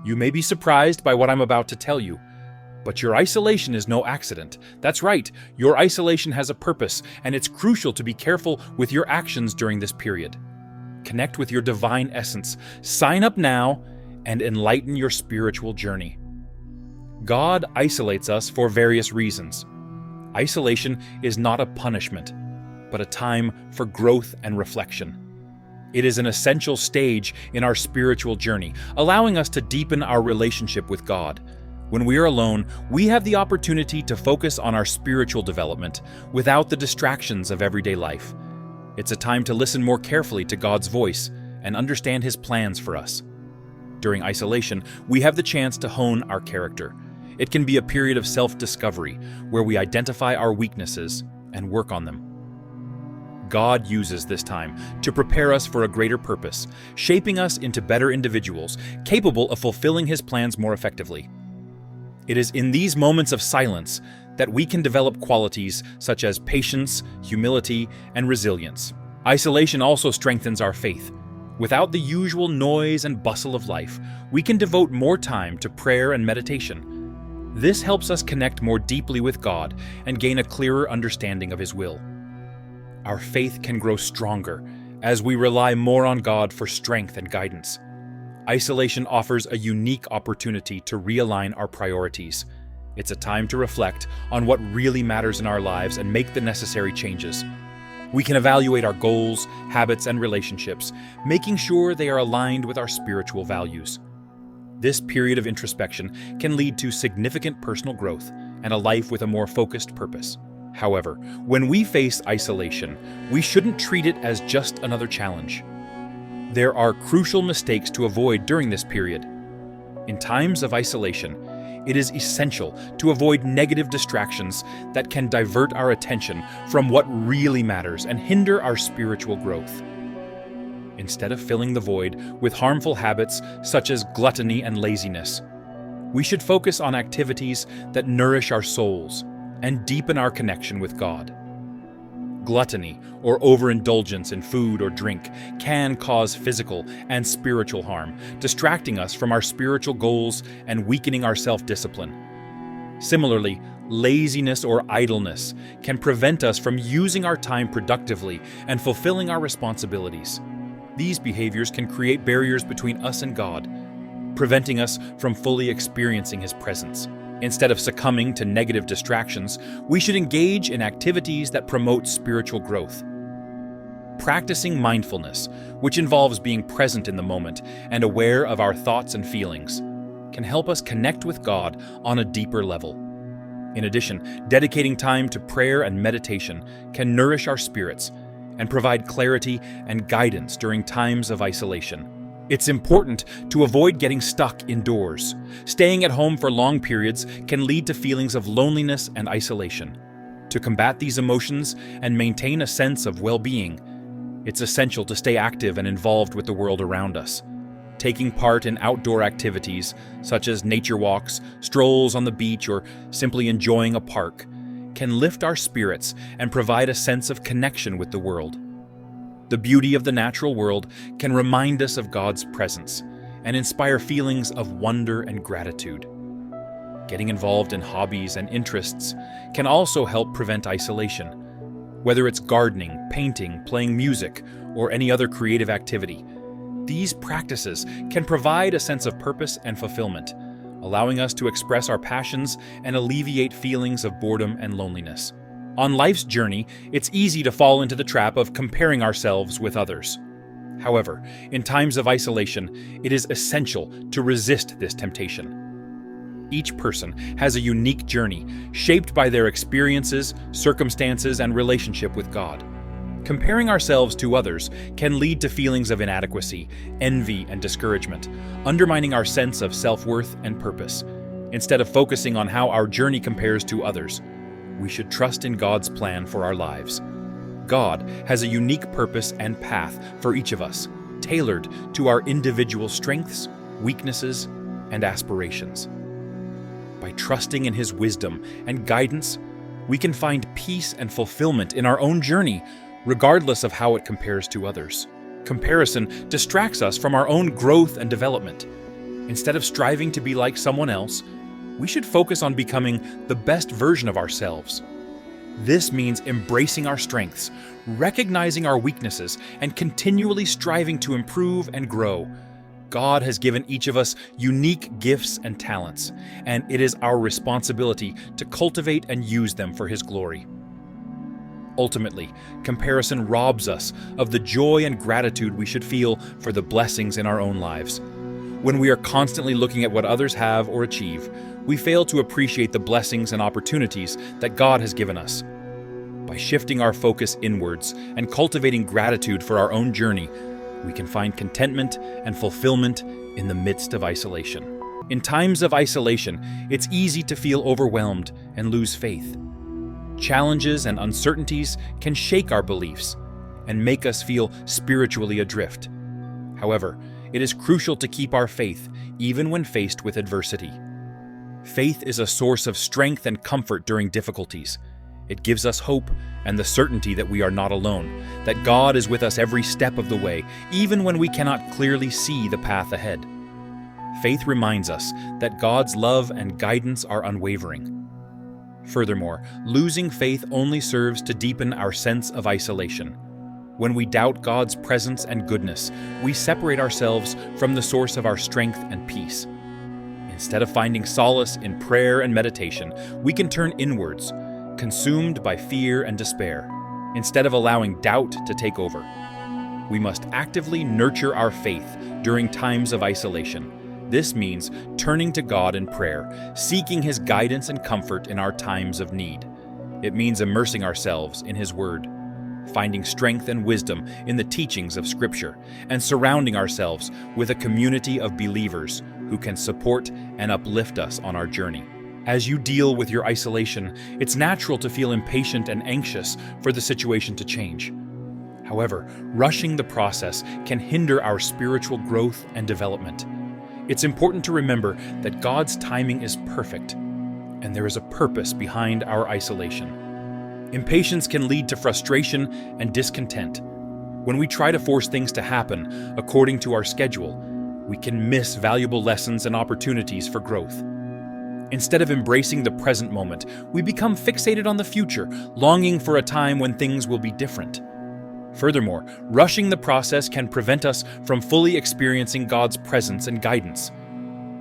You may be surprised by what I'm about to tell you, but your isolation is no accident. That's right, your isolation has a purpose, and it's crucial to be careful with your actions during this period. Connect with your divine essence, sign up now, and enlighten your spiritual journey. God isolates us for various reasons. Isolation is not a punishment, but a time for growth and reflection. It is an essential stage in our spiritual journey, allowing us to deepen our relationship with God. When we are alone, we have the opportunity to focus on our spiritual development without the distractions of everyday life. It's a time to listen more carefully to God's voice and understand His plans for us. During isolation, we have the chance to hone our character. It can be a period of self-discovery where we identify our weaknesses and work on them. God uses this time to prepare us for a greater purpose, shaping us into better individuals, capable of fulfilling His plans more effectively. It is in these moments of silence that we can develop qualities such as patience, humility, and resilience. Isolation also strengthens our faith. Without the usual noise and bustle of life, we can devote more time to prayer and meditation. This helps us connect more deeply with God and gain a clearer understanding of His will. Our faith can grow stronger as we rely more on God for strength and guidance. Isolation offers a unique opportunity to realign our priorities. It's a time to reflect on what really matters in our lives and make the necessary changes. We can evaluate our goals, habits, and relationships, making sure they are aligned with our spiritual values. This period of introspection can lead to significant personal growth and a life with a more focused purpose. However, when we face isolation, we shouldn't treat it as just another challenge. There are crucial mistakes to avoid during this period. In times of isolation, it is essential to avoid negative distractions that can divert our attention from what really matters and hinder our spiritual growth. Instead of filling the void with harmful habits such as gluttony and laziness, we should focus on activities that nourish our souls and deepen our connection with God. Gluttony, or overindulgence in food or drink, can cause physical and spiritual harm, distracting us from our spiritual goals and weakening our self-discipline. Similarly, laziness or idleness can prevent us from using our time productively and fulfilling our responsibilities. These behaviors can create barriers between us and God, preventing us from fully experiencing His presence. Instead of succumbing to negative distractions, we should engage in activities that promote spiritual growth. Practicing mindfulness, which involves being present in the moment and aware of our thoughts and feelings, can help us connect with God on a deeper level. In addition, dedicating time to prayer and meditation can nourish our spirits and provide clarity and guidance during times of isolation. It's important to avoid getting stuck indoors. Staying at home for long periods can lead to feelings of loneliness and isolation. To combat these emotions and maintain a sense of well-being, it's essential to stay active and involved with the world around us. Taking part in outdoor activities, such as nature walks, strolls on the beach, or simply enjoying a park, can lift our spirits and provide a sense of connection with the world. The beauty of the natural world can remind us of God's presence and inspire feelings of wonder and gratitude. Getting involved in hobbies and interests can also help prevent isolation. Whether it's gardening, painting, playing music, or any other creative activity, these practices can provide a sense of purpose and fulfillment, allowing us to express our passions and alleviate feelings of boredom and loneliness. On life's journey, it's easy to fall into the trap of comparing ourselves with others. However, in times of isolation, it is essential to resist this temptation. Each person has a unique journey, shaped by their experiences, circumstances, and relationship with God. Comparing ourselves to others can lead to feelings of inadequacy, envy, and discouragement, undermining our sense of self-worth and purpose. Instead of focusing on how our journey compares to others, we should trust in God's plan for our lives. God has a unique purpose and path for each of us, tailored to our individual strengths, weaknesses, and aspirations. By trusting in His wisdom and guidance, we can find peace and fulfillment in our own journey, regardless of how it compares to others. Comparison distracts us from our own growth and development. Instead of striving to be like someone else, we should focus on becoming the best version of ourselves. This means embracing our strengths, recognizing our weaknesses, and continually striving to improve and grow. God has given each of us unique gifts and talents, and it is our responsibility to cultivate and use them for His glory. Ultimately, comparison robs us of the joy and gratitude we should feel for the blessings in our own lives. When we are constantly looking at what others have or achieve, we fail to appreciate the blessings and opportunities that God has given us. By shifting our focus inwards and cultivating gratitude for our own journey, we can find contentment and fulfillment in the midst of isolation. In times of isolation, it's easy to feel overwhelmed and lose faith. Challenges and uncertainties can shake our beliefs and make us feel spiritually adrift. However, it is crucial to keep our faith even when faced with adversity. Faith is a source of strength and comfort during difficulties. It gives us hope and the certainty that we are not alone, that God is with us every step of the way, even when we cannot clearly see the path ahead. Faith reminds us that God's love and guidance are unwavering. Furthermore, losing faith only serves to deepen our sense of isolation. When we doubt God's presence and goodness, we separate ourselves from the source of our strength and peace. Instead of finding solace in prayer and meditation, we can turn inwards, consumed by fear and despair, instead of allowing doubt to take over. We must actively nurture our faith during times of isolation. This means turning to God in prayer, seeking His guidance and comfort in our times of need. It means immersing ourselves in His Word, finding strength and wisdom in the teachings of Scripture, and surrounding ourselves with a community of believers who can support and uplift us on our journey. As you deal with your isolation, it's natural to feel impatient and anxious for the situation to change. However, rushing the process can hinder our spiritual growth and development. It's important to remember that God's timing is perfect, and there is a purpose behind our isolation. Impatience can lead to frustration and discontent. When we try to force things to happen according to our schedule, we can miss valuable lessons and opportunities for growth. Instead of embracing the present moment, we become fixated on the future, longing for a time when things will be different. Furthermore, rushing the process can prevent us from fully experiencing God's presence and guidance.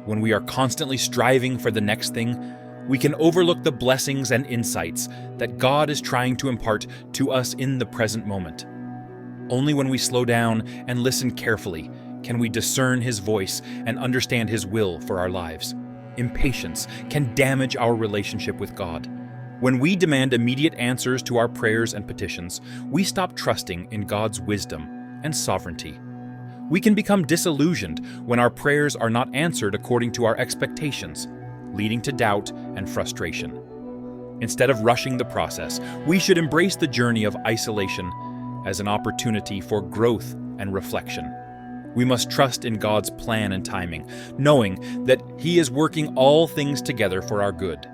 When we are constantly striving for the next thing, we can overlook the blessings and insights that God is trying to impart to us in the present moment. Only when we slow down and listen carefully can we discern His voice and understand His will for our lives. Impatience can damage our relationship with God. When we demand immediate answers to our prayers and petitions, we stop trusting in God's wisdom and sovereignty. We can become disillusioned when our prayers are not answered according to our expectations, leading to doubt and frustration. Instead of rushing the process, we should embrace the journey of isolation as an opportunity for growth and reflection. We must trust in God's plan and timing, knowing that He is working all things together for our good.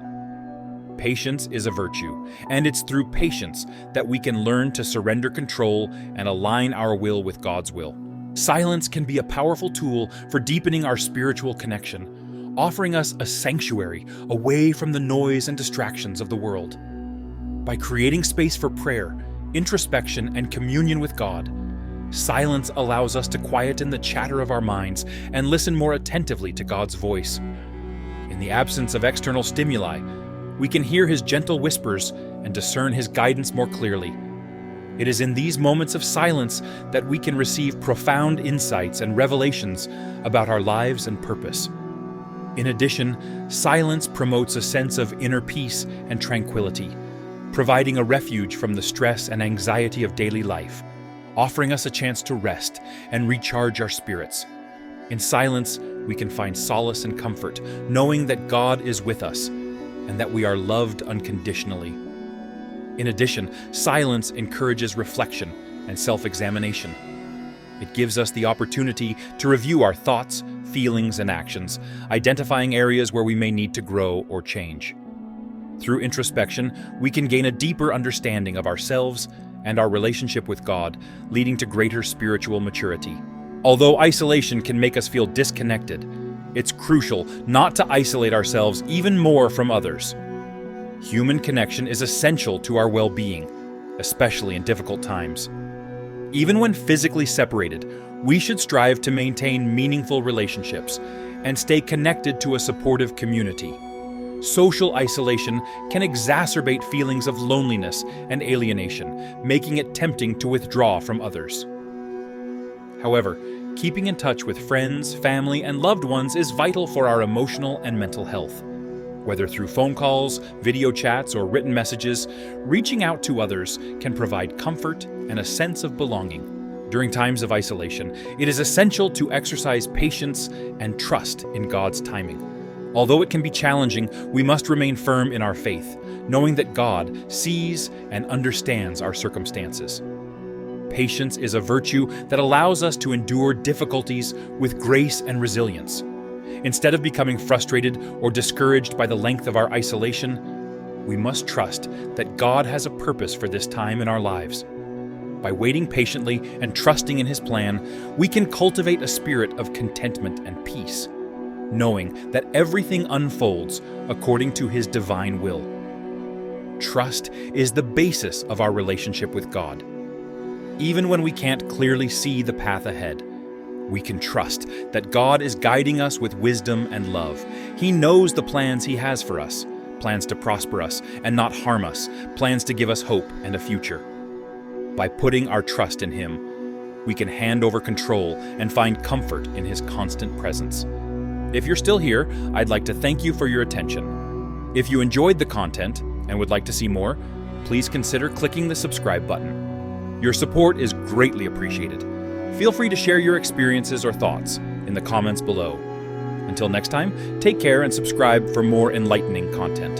Patience is a virtue, and it's through patience that we can learn to surrender control and align our will with God's will. Silence can be a powerful tool for deepening our spiritual connection, offering us a sanctuary away from the noise and distractions of the world. By creating space for prayer, introspection, and communion with God, silence allows us to quieten the chatter of our minds and listen more attentively to God's voice. In the absence of external stimuli, we can hear His gentle whispers and discern His guidance more clearly. It is in these moments of silence that we can receive profound insights and revelations about our lives and purpose. In addition, silence promotes a sense of inner peace and tranquility, providing a refuge from the stress and anxiety of daily life, offering us a chance to rest and recharge our spirits. In silence, we can find solace and comfort, knowing that God is with us and that we are loved unconditionally. In addition, silence encourages reflection and self-examination. It gives us the opportunity to review our thoughts, feelings, and actions, identifying areas where we may need to grow or change. Through introspection, we can gain a deeper understanding of ourselves and our relationship with God, leading to greater spiritual maturity. Although isolation can make us feel disconnected, It's crucial not to isolate ourselves even more from others. Human connection is essential to our well-being, especially in difficult times. Even when physically separated, we should strive to maintain meaningful relationships and stay connected to a supportive community. Social isolation can exacerbate feelings of loneliness and alienation, making it tempting to withdraw from others. However, keeping in touch with friends, family, and loved ones is vital for our emotional and mental health. Whether through phone calls, video chats, or written messages, reaching out to others can provide comfort and a sense of belonging. During times of isolation, it is essential to exercise patience and trust in God's timing. Although it can be challenging, we must remain firm in our faith, knowing that God sees and understands our circumstances. Patience is a virtue that allows us to endure difficulties with grace and resilience. Instead of becoming frustrated or discouraged by the length of our isolation, we must trust that God has a purpose for this time in our lives. By waiting patiently and trusting in His plan, we can cultivate a spirit of contentment and peace, knowing that everything unfolds according to His divine will. Trust is the basis of our relationship with God. Even when we can't clearly see the path ahead, we can trust that God is guiding us with wisdom and love. He knows the plans He has for us, plans to prosper us and not harm us, plans to give us hope and a future. By putting our trust in Him, we can hand over control and find comfort in His constant presence. If you're still here, I'd like to thank you for your attention. If you enjoyed the content and would like to see more, please consider clicking the subscribe button. Your support is greatly appreciated. Feel free to share your experiences or thoughts in the comments below. Until next time, take care and subscribe for more enlightening content.